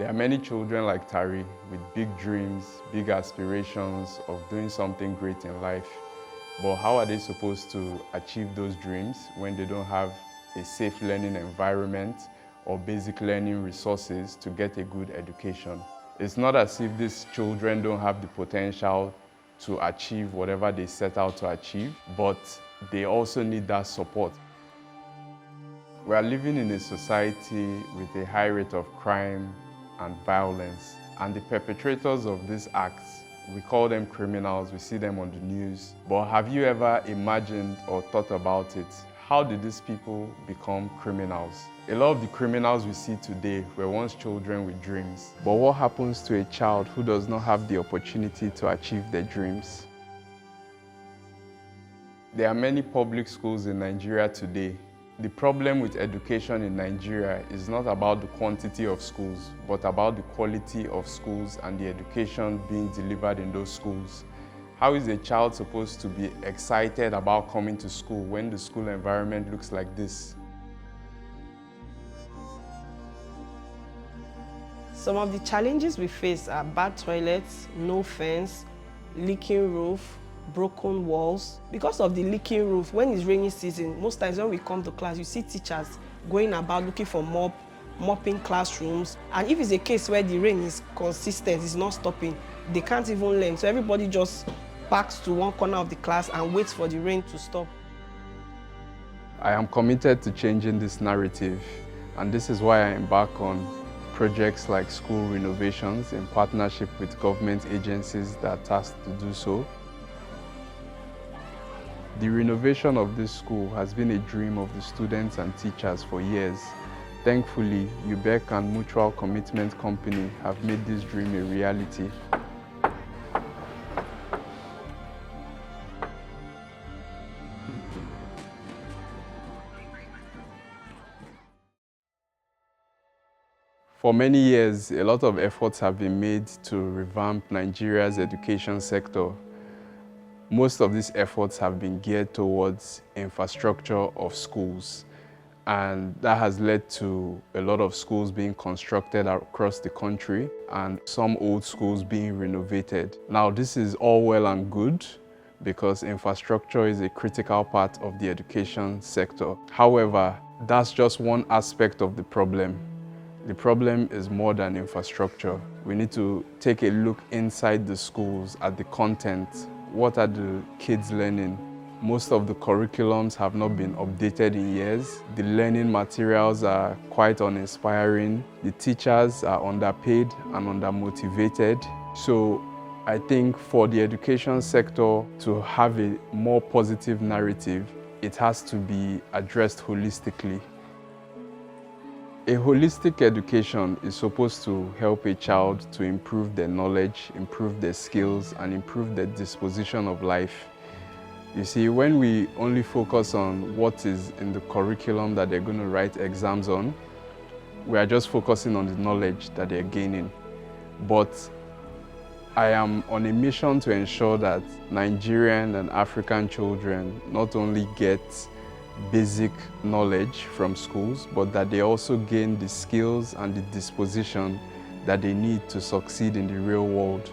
There are many children like Tari with big dreams, big aspirations of doing something great in life. But how are they supposed to achieve those dreams when they don't have a safe learning environment or basic learning resources to get a good education? It's not as if these children don't have the potential to achieve whatever they set out to achieve, but they also need that support. We are living in a society with a high rate of crime and violence, and the perpetrators of these acts, we call them criminals, we see them on the news. But have you ever imagined or thought about it? How did these people become criminals? A lot of the criminals we see today were once children with dreams. But what happens to a child who does not have the opportunity to achieve their dreams? There are many public schools in Nigeria today. The problem with education in Nigeria is not about the quantity of schools, but about the quality of schools and the education being delivered in those schools. How is a child supposed to be excited about coming to school when the school environment looks like this? Some of the challenges we face are bad toilets, no fence, leaking roof, broken walls. Because of the leaking roof, when it's rainy season, most times when we come to class, you see teachers going about looking for mopping classrooms. And if it's a case where the rain is consistent, it's not stopping, they can't even learn. So everybody just packs to one corner of the class and waits for the rain to stop. I am committed to changing this narrative, and this is why I embark on projects like school renovations in partnership with government agencies that are tasked to do so. The renovation of this school has been a dream of the students and teachers for years. Thankfully, UBEC and Mutual Commitment Company have made this dream a reality. For many years, a lot of efforts have been made to revamp Nigeria's education sector. Most of these efforts have been geared towards infrastructure of schools, and that has led to a lot of schools being constructed across the country and some old schools being renovated. Now, this is all well and good because infrastructure is a critical part of the education sector. However, that's just one aspect of the problem. The problem is more than infrastructure. We need to take a look inside the schools at the content. What are the kids learning? Most of the curriculums have not been updated in years. The learning materials are quite uninspiring. The teachers are underpaid and undermotivated. So I think for the education sector to have a more positive narrative, it has to be addressed holistically. A holistic education is supposed to help a child to improve their knowledge, improve their skills, and improve their disposition of life. You see, when we only focus on what is in the curriculum that they're going to write exams on, we are just focusing on the knowledge that they're gaining. But I am on a mission to ensure that Nigerian and African children not only get basic knowledge from schools, but that they also gain the skills and the disposition that they need to succeed in the real world.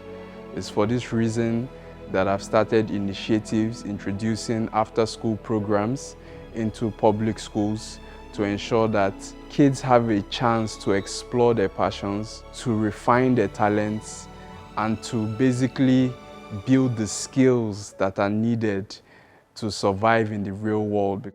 It's for this reason that I've started initiatives introducing after-school programs into public schools to ensure that kids have a chance to explore their passions, to refine their talents, and to basically build the skills that are needed to survive in the real world.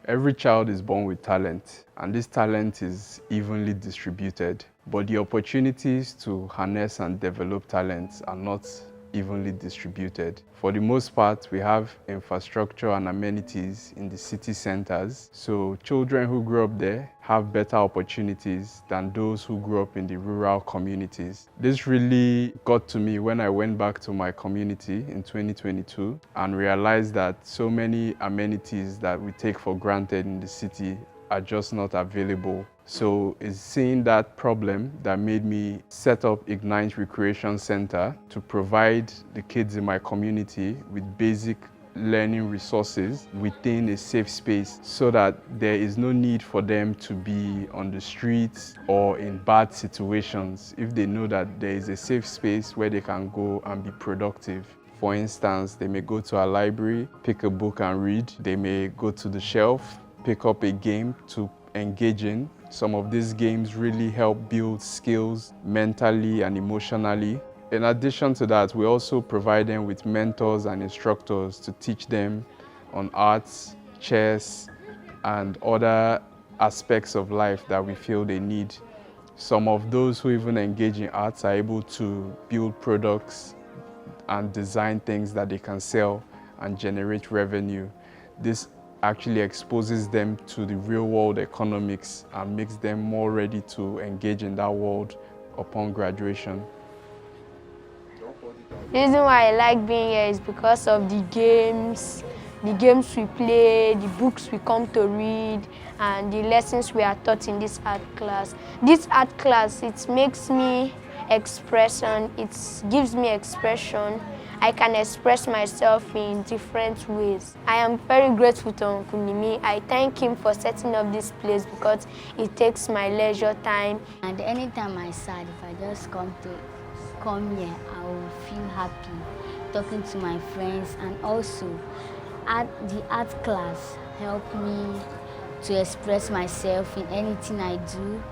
Every child is born with talent, and this talent is evenly distributed. But the opportunities to harness and develop talents are not evenly distributed. For the most part, we have infrastructure and amenities in the city centers, so children who grow up there have better opportunities than those who grew up in the rural communities. This really got to me when I went back to my community in 2022 and realized that so many amenities that we take for granted in the city are just not available. So it's seeing that problem that made me set up Ignite Recreation Center to provide the kids in my community with basic learning resources within a safe space so that there is no need for them to be on the streets or in bad situations if they know that there is a safe space where they can go and be productive. For instance, they may go to a library, pick a book and read. They may go to the shelf, pick up a game to engage in. Some of these games really help build skills mentally and emotionally. In addition to that, we also provide them with mentors and instructors to teach them on arts, chess, and other aspects of life that we feel they need. Some of those who even engage in arts are able to build products and design things that they can sell and generate revenue. This actually exposes them to the real world economics and makes them more ready to engage in that world upon graduation. The reason why I like being here is because of the games we play, the books we come to read, and the lessons we are taught in this art class. This art class, it makes me expression, it gives me expression. I can express myself in different ways. I am very grateful to Uncle Nimi. I thank him for setting up this place because it takes my leisure time. And anytime I'm sad, if I just come here, I will feel happy talking to my friends, and also the art class helped me to express myself in anything I do.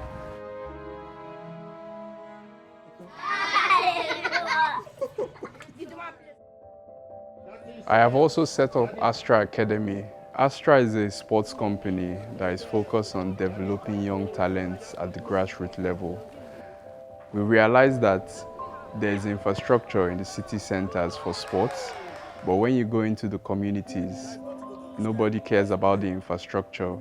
I have also set up Astra Academy. Astra is a sports company that is focused on developing young talents at the grassroots level. We realize that there is infrastructure in the city centers for sports, but when you go into the communities, nobody cares about the infrastructure,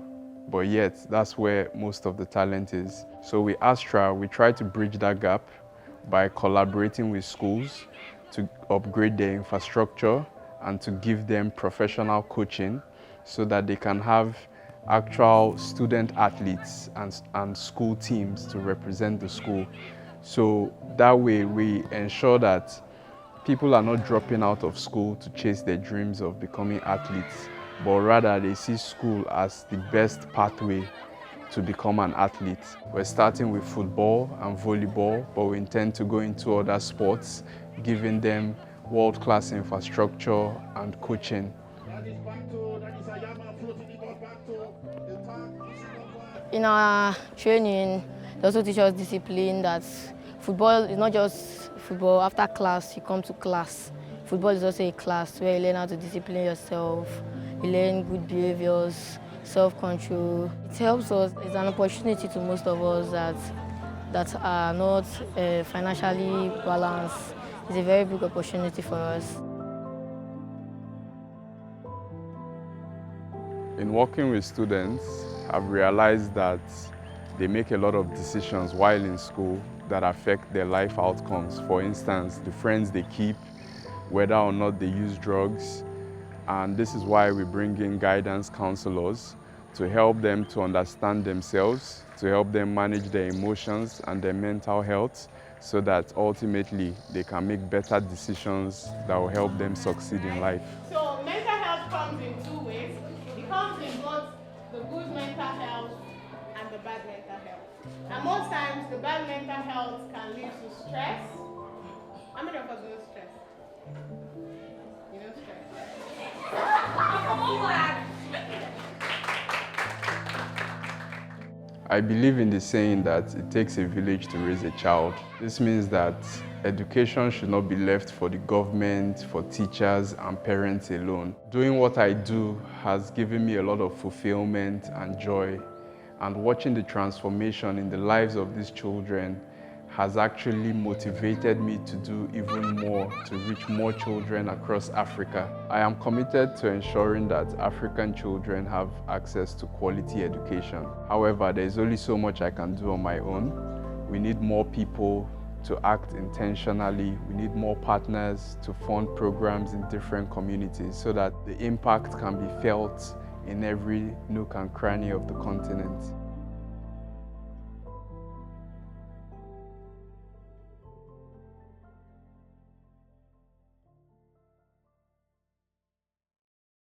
but yet that's where most of the talent is. So with Astra, we try to bridge that gap by collaborating with schools to upgrade their infrastructure and to give them professional coaching so that they can have actual student athletes and school teams to represent the school. So that way we ensure that people are not dropping out of school to chase their dreams of becoming athletes, but rather they see school as the best pathway to become an athlete. We're starting with football and volleyball, but we intend to go into other sports, giving them world-class infrastructure and coaching. In our training, they also teach us discipline, that football is not just football. After class, you come to class. Football is also a class where you learn how to discipline yourself, you learn good behaviors, self-control. It helps us. It's an opportunity to most of us that are not financially balanced. It's a very big opportunity for us. In working with students, I've realized that they make a lot of decisions while in school that affect their life outcomes. For instance, the friends they keep, whether or not they use drugs. And this is why we bring in guidance counselors to help them to understand themselves, to help them manage their emotions and their mental health, so that ultimately they can make better decisions that will help them succeed in life. So mental health comes in two ways. It comes in both the good mental health and the bad mental health. And most times the bad mental health can lead to stress. How many of us know stress? You know stress? I believe in the saying that it takes a village to raise a child. This means that education should not be left for the government, for teachers and parents alone. Doing what I do has given me a lot of fulfillment and joy, and watching the transformation in the lives of these children has actually motivated me to do even more to reach more children across Africa. I am committed to ensuring that African children have access to quality education. However, there is only so much I can do on my own. We need more people to act intentionally. We need more partners to fund programs in different communities so that the impact can be felt in every nook and cranny of the continent.